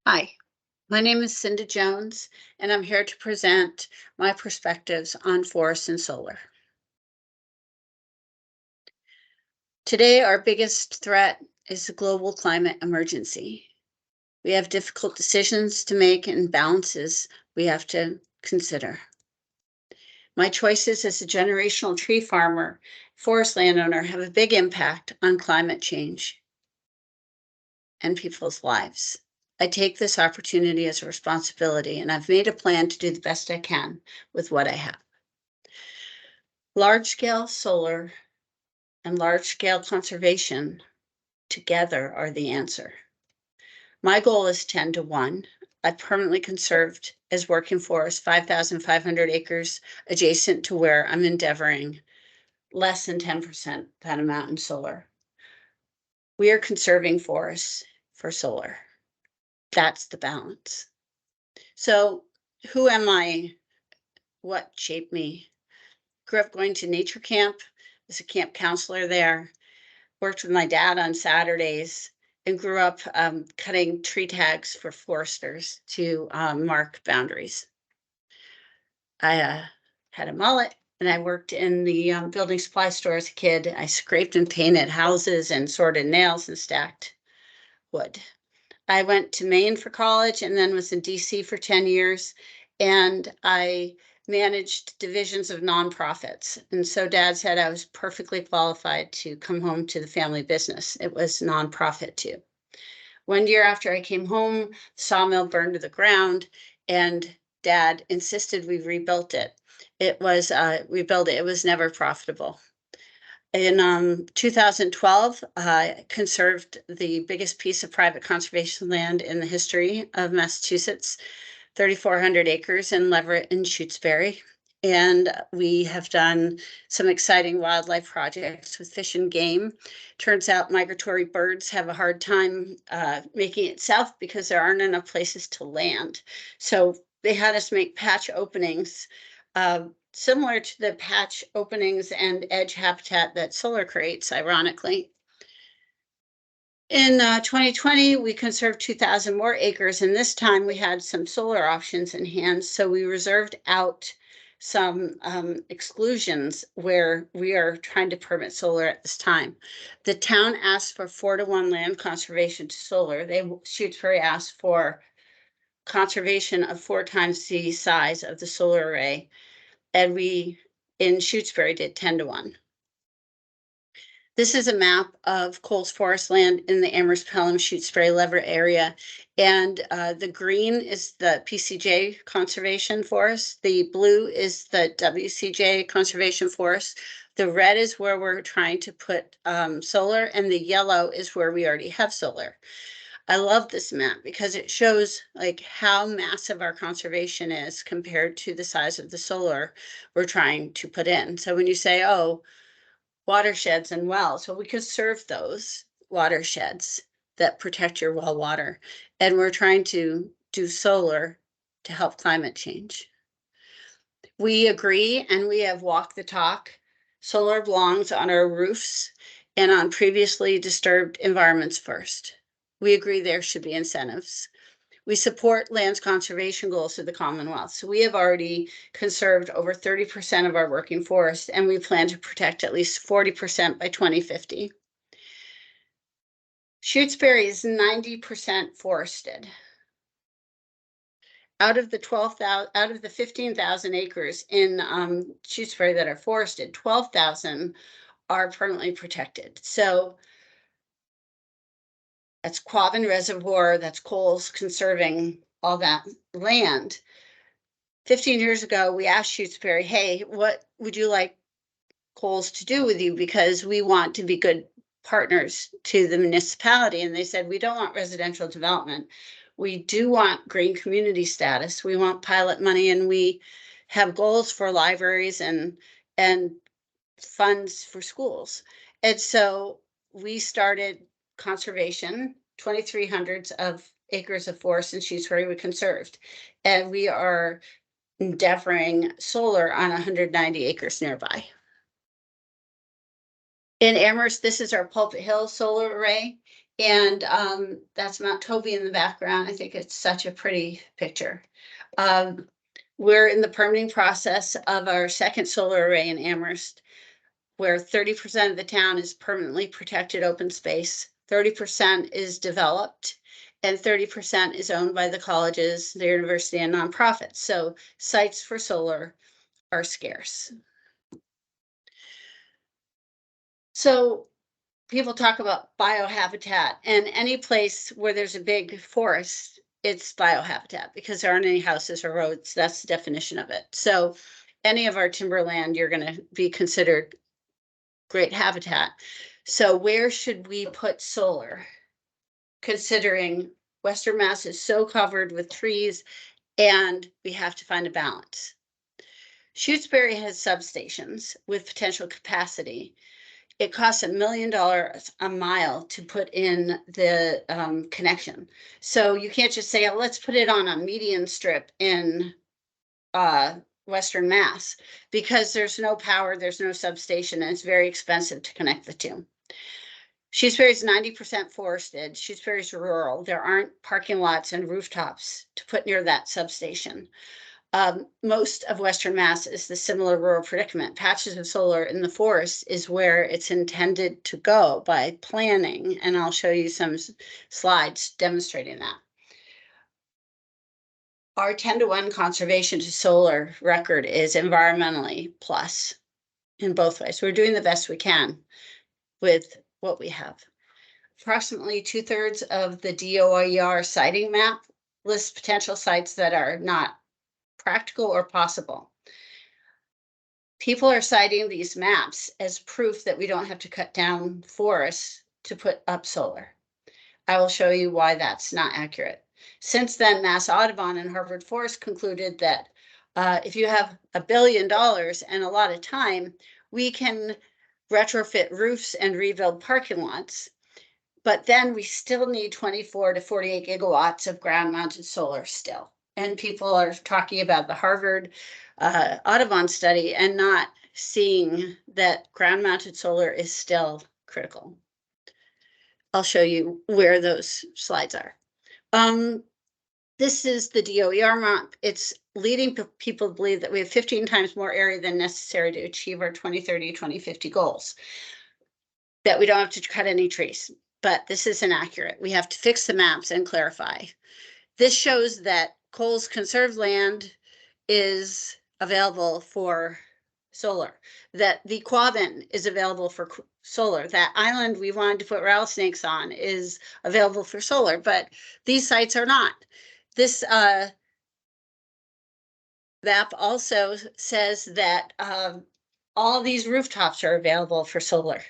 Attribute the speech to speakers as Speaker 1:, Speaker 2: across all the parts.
Speaker 1: Hi, my name is Cinda Jones, and I'm here to present my perspectives on forests and solar. Today, our biggest threat is the global climate emergency. We have difficult decisions to make and balances we have to consider. My choices as a generational tree farmer, forest landowner have a big impact on climate change and people's lives. I take this opportunity as a responsibility, and I've made a plan to do the best I can with what I have. Large-scale solar and large-scale conservation together are the answer. My goal is 10 to 1. I've permanently conserved as working forest 5,500 acres adjacent to where I'm endeavoring less than 10% that amount in solar. We are conserving forests for solar. That's the balance. So who am I? What shaped me? Grew up going to nature camp, was a camp counselor there, worked with my dad on Saturdays, and grew up cutting tree tags for foresters to mark boundaries. I had a mullet and I worked in the building supply store as a kid. I scraped and painted houses and sorted nails and stacked wood. I went to Maine for college and then was in DC for 10 years. And I managed divisions of nonprofits. And so Dad said I was perfectly qualified to come home to the family business. It was nonprofit too. 1 year after I came home, the sawmill burned to the ground, and Dad insisted we rebuilt it. It was rebuilt. It was never profitable. In 2012, I conserved the biggest piece of private conservation land in the history of Massachusetts, 3,400 acres in Leverett and Shutesbury. And we have done some exciting wildlife projects with fish and game. Turns out migratory birds have a hard time making it south because there aren't enough places to land. So they had us make patch openings similar to the patch openings and edge habitat that solar creates, ironically. In 2020, we conserved 2,000 more acres, and this time we had some solar options in hand, so we reserved out some exclusions where we are trying to permit solar at this time. The town asked for 4-to-1 land conservation to solar. Shutesbury asked for conservation of 4 times the size of the solar array, and we in Shutesbury did 10 to 1. This is a map of Coles Forest land in the Amherst, Pelham, Shutesbury, Leverett area. And the green is the PCJ Conservation Forest. The blue is the WCJ Conservation Forest. The red is where we're trying to put solar, and the yellow is where we already have solar. I love this map because it shows like how massive our conservation is compared to the size of the solar we're trying to put in. So when you say, oh, watersheds and wells, well, we could serve those watersheds that protect your well water. And we're trying to do solar to help climate change. We agree, and we have walked the talk. Solar belongs on our roofs and on previously disturbed environments first. We agree there should be incentives. We support lands conservation goals of the Commonwealth. So we have already conserved over 30% of our working forest, and we plan to protect at least 40% by 2050. Shutesbury is 90% forested. Out of the 15,000 acres in Shutesbury that are forested, 12,000 are permanently protected. So that's Quabbin Reservoir, that's Coles conserving all that land. 15 years ago, we asked Shutesbury, hey, what would you like Coles to do with you? Because we want to be good partners to the municipality. And they said, we don't want residential development. We do want green community status. We want pilot money, and we have goals for libraries and funds for schools. And so we started conservation, 2,300 of acres of forest in Shutesbury we conserved. And we are endeavoring solar on 190 acres nearby. In Amherst, this is our Pulpit Hill solar array. And that's Mount Toby in the background. I think it's such a pretty picture. We're in the permitting process of our second solar array in Amherst, where 30% of the town is permanently protected open space, 30% is developed, and 30% is owned by the colleges, the university, and nonprofits. So sites for solar are scarce. So people talk about biohabitat, and any place where there's a big forest, it's biohabitat because there aren't any houses or roads. That's the definition of it. So any of our timberland, you're going to be considered great habitat. So where should we put solar? Considering Western Mass is so covered with trees and we have to find a balance. Shutesbury has substations with potential capacity. It costs $1 million a mile to put in the connection. So you can't just say, oh, let's put it on a median strip in Western Mass, because there's no power, there's no substation, and it's very expensive to connect the two. Shutesbury is 90% forested. Shutesbury is rural. There aren't parking lots and rooftops to put near that substation. Most of Western Mass is the similar rural predicament. Patches of solar in the forest is where it's intended to go by planning, and I'll show you some slides demonstrating that. Our 10-to-1 conservation to solar record is environmentally plus in both ways. We're doing the best we can with what we have. Approximately 2/3 of the DOER siting map lists potential sites that are not practical or possible. People are citing these maps as proof that we don't have to cut down forests to put up solar. I will show you why that's not accurate. Since then, Mass Audubon and Harvard Forest concluded that if you have $1 billion and a lot of time, we can retrofit roofs and rebuild parking lots. But then we still need 24 to 48 gigawatts of ground-mounted solar still. And people are talking about the Harvard Audubon study and not seeing that ground-mounted solar is still critical. I'll show you where those slides are. This is the DOER map. It's leading people to believe that we have 15 times more area than necessary to achieve our 2030, 2050 goals, that we don't have to cut any trees. But this is inaccurate. We have to fix the maps and clarify. This shows that Cole's conserved land is available for solar, that the Quabbin is available for solar, that island we wanted to put rattlesnakes on is available for solar, but these sites are not. This map also says that all these rooftops are available for solar.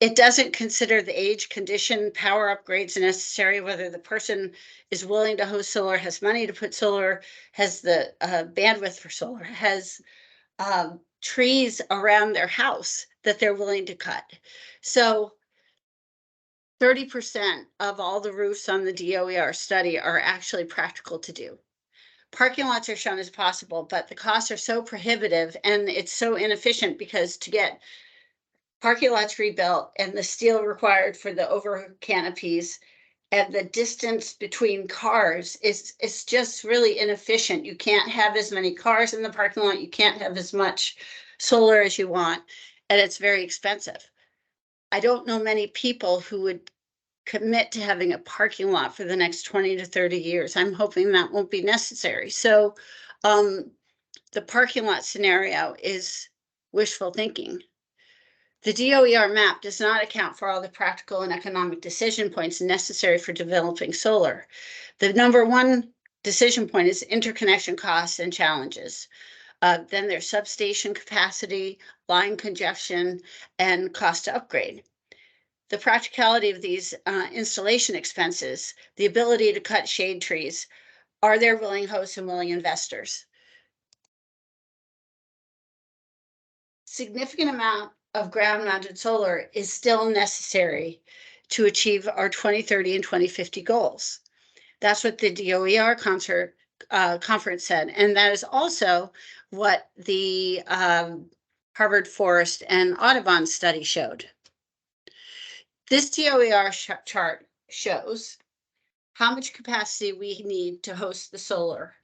Speaker 1: It doesn't consider the age, condition, power upgrades necessary, whether the person is willing to host solar, has money to put solar, has the bandwidth for solar, has trees around their house that they're willing to cut. So 30% of all the roofs on the DOER study are actually practical to do. Parking lots are shown as possible, but the costs are so prohibitive and it's so inefficient, because to get parking lots rebuilt and the steel required for the over canopies and the distance between cars it's just really inefficient. You can't have as many cars in the parking lot. You can't have as much solar as you want, and it's very expensive. I don't know many people who would commit to having a parking lot for the next 20 to 30 years. I'm hoping that won't be necessary. So the parking lot scenario is wishful thinking. The DOER map does not account for all the practical and economic decision points necessary for developing solar. The number one decision point is interconnection costs and challenges. Then there's substation capacity, line congestion, and cost to upgrade. The practicality of these installation expenses, the ability to cut shade trees, are there willing hosts and willing investors? Significant amount of ground-mounted solar is still necessary to achieve our 2030 and 2050 goals. That's what the DOER conference said, and that is also what the Harvard Forest and Audubon study showed. This DOER chart shows how much capacity we need to host the solar.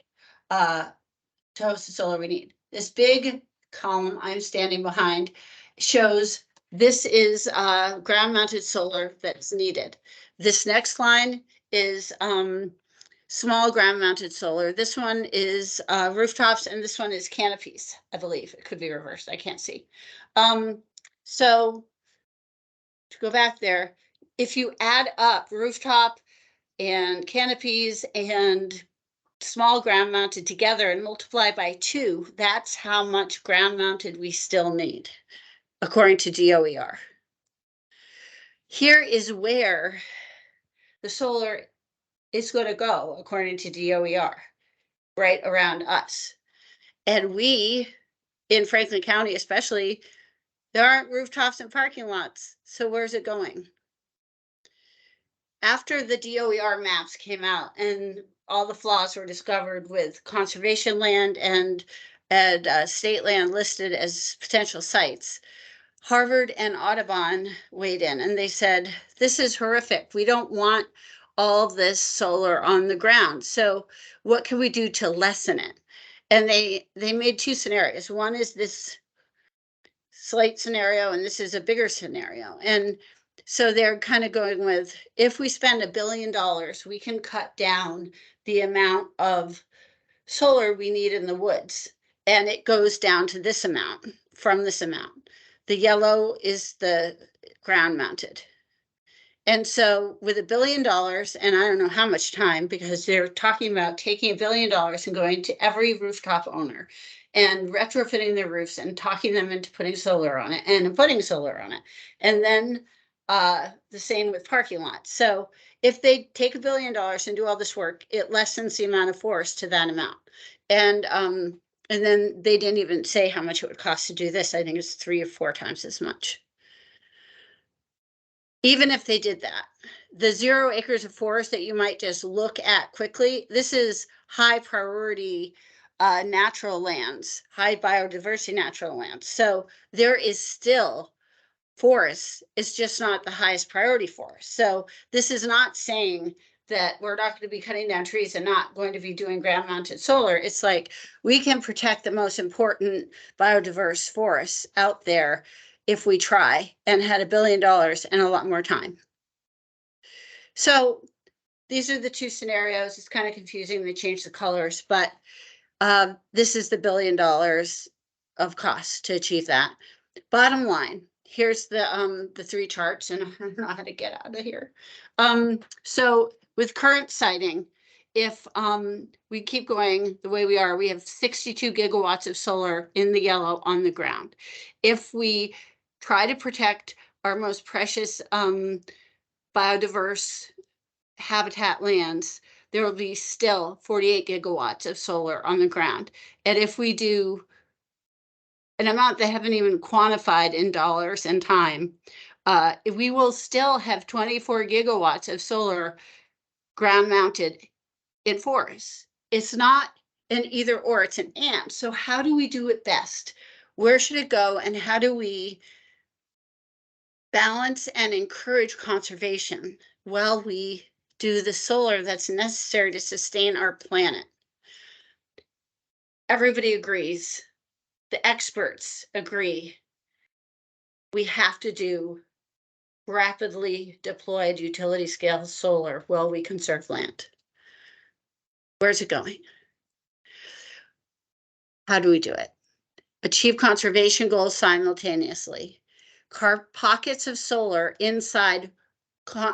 Speaker 1: We need. This big column I'm standing behind shows this is ground-mounted solar that's needed. This next line is small ground-mounted solar. This one is rooftops, and this one is canopies, I believe. It could be reversed. I can't see. So to go back there, if you add up rooftop and canopies and small ground mounted together and multiply by 2, that's how much ground mounted we still need, according to DOER. Here is where the solar is going to go, according to DOER, right around us. And we, in Franklin County especially, there aren't rooftops and parking lots. So where's it going? After the DOER maps came out and all the flaws were discovered with conservation land and state land listed as potential sites, Harvard and Audubon weighed in and they said, this is horrific. We don't want all this solar on the ground. So what can we do to lessen it? And they made 2 scenarios. One is this slight scenario, and this is a bigger scenario. And so they're kind of going with, if we spend $1 billion, we can cut down the amount of solar we need in the woods. And it goes down to this amount from this amount. The yellow is the ground mounted. And so with $1 billion, and I don't know how much time, because they're talking about taking $1 billion and going to every rooftop owner and retrofitting their roofs and talking them into putting solar on it and putting solar on it. And then the same with parking lots. So if they take $1 billion and do all this work, it lessens the amount of forest to that amount. And then they didn't even say how much it would cost to do this. I think it's 3 or 4 times as much. Even if they did that, the 0 acres of forest that you might just look at quickly, this is high priority natural lands, high biodiversity natural lands. So there is still forest, it's just not the highest priority forest. So this is not saying that we're not going to be cutting down trees and not going to be doing ground mounted solar. It's like we can protect the most important biodiverse forests out there if we try and had $1 billion and a lot more time. So these are the 2 scenarios. It's kind of confusing. They changed the colors, but this is the $1 billion of cost to achieve that. Bottom line, here's the 3 charts, and I don't know how to get out of here. So with current siting, if we keep going the way we are, we have 62 gigawatts of solar in the yellow on the ground. If we try to protect our most precious biodiverse habitat lands, there will be still 48 gigawatts of solar on the ground. And if we do an amount they haven't even quantified in dollars and time, we will still have 24 gigawatts of solar ground mounted in forests. It's not an either or, it's an and. So how do we do it best? Where should it go? And how do we balance and encourage conservation while we do the solar that's necessary to sustain our planet? Everybody agrees. The experts agree. We have to do rapidly deployed utility scale solar while we conserve land. Where's it going? How do we do it? Achieve conservation goals simultaneously. Carve pockets of solar inside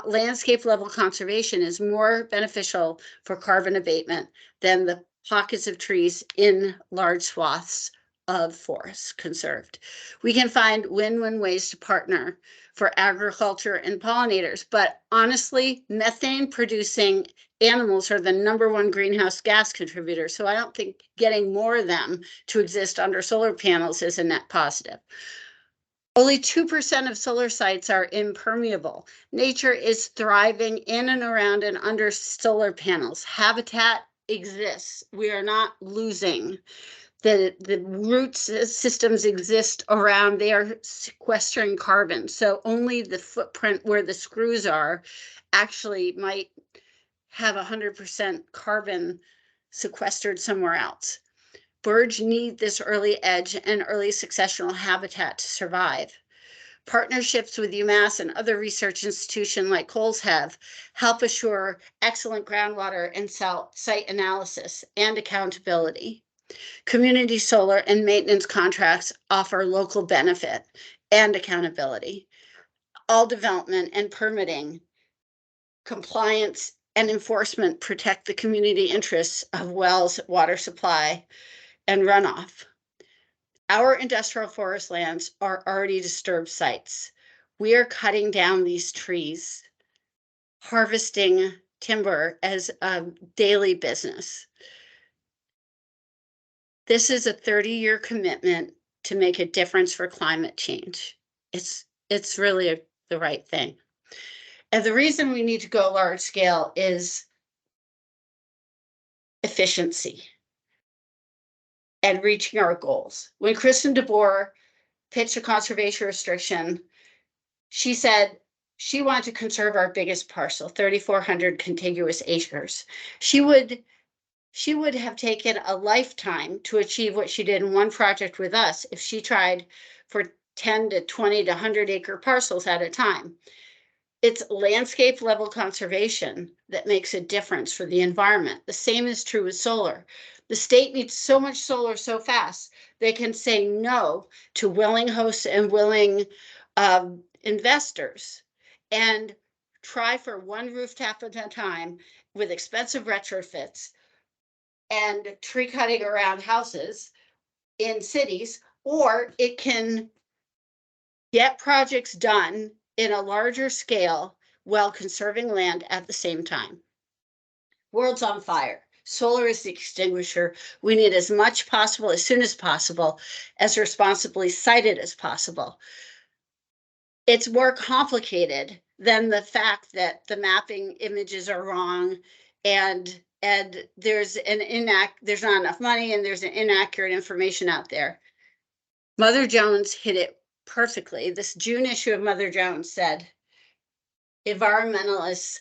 Speaker 1: landscape level conservation is more beneficial for carbon abatement than the pockets of trees in large swaths of forests conserved. We can find win-win ways to partner for agriculture and pollinators, but honestly, methane producing animals are the #1 greenhouse gas contributor. So I don't think getting more of them to exist under solar panels is a net positive. Only 2% of solar sites are impermeable. Nature is thriving in and around and under solar panels. Habitat exists. We are not losing. the root systems exist around, they are sequestering carbon. So only the footprint where the screws are actually might have 100% carbon sequestered somewhere else. Birds need this early edge and early successional habitat to survive. Partnerships with UMass and other research institutions like Coles have help assure excellent groundwater and site analysis and accountability. Community solar and maintenance contracts offer local benefit and accountability. All development and permitting, compliance, and enforcement protect the community interests of wells, water supply, and runoff. Our industrial forest lands are already disturbed sites. We are cutting down these trees, harvesting timber as a daily business. This is a 30-year commitment to make a difference for climate change. It's really the right thing. And the reason we need to go large scale is efficiency and reaching our goals. When Kristen DeBoer pitched a conservation restriction, she said she wanted to conserve our biggest parcel, 3,400 contiguous acres. She would have taken a lifetime to achieve what she did in one project with us if she tried for 10 to 20 to 100 acre parcels at a time. It's landscape level conservation that makes a difference for the environment. The same is true with solar. The state needs so much solar so fast, they can say no to willing hosts and willing investors and try for one rooftop at a time with expensive retrofits and tree cutting around houses in cities, or it can get projects done in a larger scale while conserving land at the same time. World's on fire. Solar is the extinguisher. We need as much possible, as soon as possible, as responsibly sited as possible. It's more complicated than the fact that the mapping images are wrong and there's there's not enough money and there's an inaccurate information out there. Mother Jones hit it perfectly. This June issue of Mother Jones said, environmentalists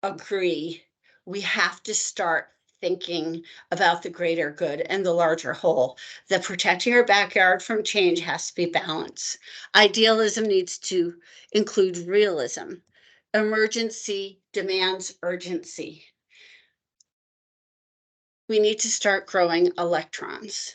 Speaker 1: agree we have to start thinking about the greater good and the larger whole, that protecting our backyard from change has to be balanced. Idealism needs to include realism. Emergency demands urgency. We need to start growing electrons.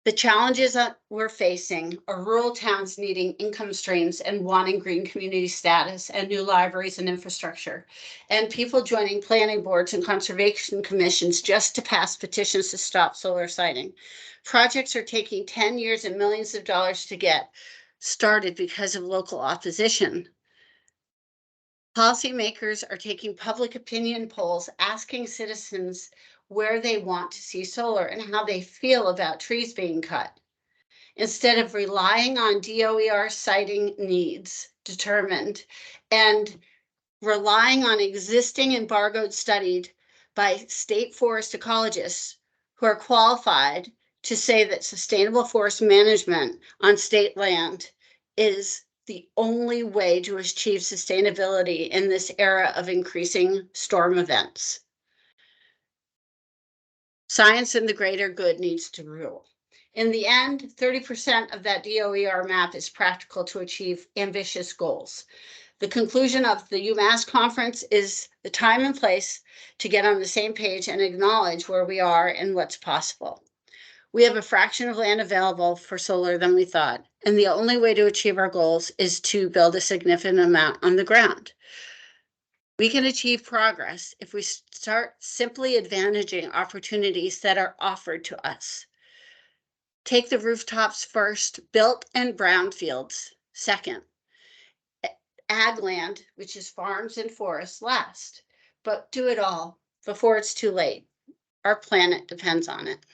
Speaker 1: The challenges that we're facing are rural towns needing income streams and wanting green community status and new libraries and infrastructure, and people joining planning boards and conservation commissions just to pass petitions to stop solar siting. Projects are taking 10 years and millions of dollars to get started because of local opposition. Policymakers are taking public opinion polls, asking citizens where they want to see solar and how they feel about trees being cut. Instead of relying on DOER siting needs determined and relying on existing embargoed studies by state forest ecologists who are qualified to say that sustainable forest management on state land is the only way to achieve sustainability in this era of increasing storm events. Science and the greater good needs to rule. In the end, 30% of that DOER map is practical to achieve ambitious goals. The conclusion of the UMass conference is the time and place to get on the same page and acknowledge where we are and what's possible. We have a fraction of land available for solar than we thought, and the only way to achieve our goals is to build a significant amount on the ground. We can achieve progress if we start simply advantaging opportunities that are offered to us. Take the rooftops first, built and brownfields second. Ag land, which is farms and forests, last. But do it all before it's too late. Our planet depends on it.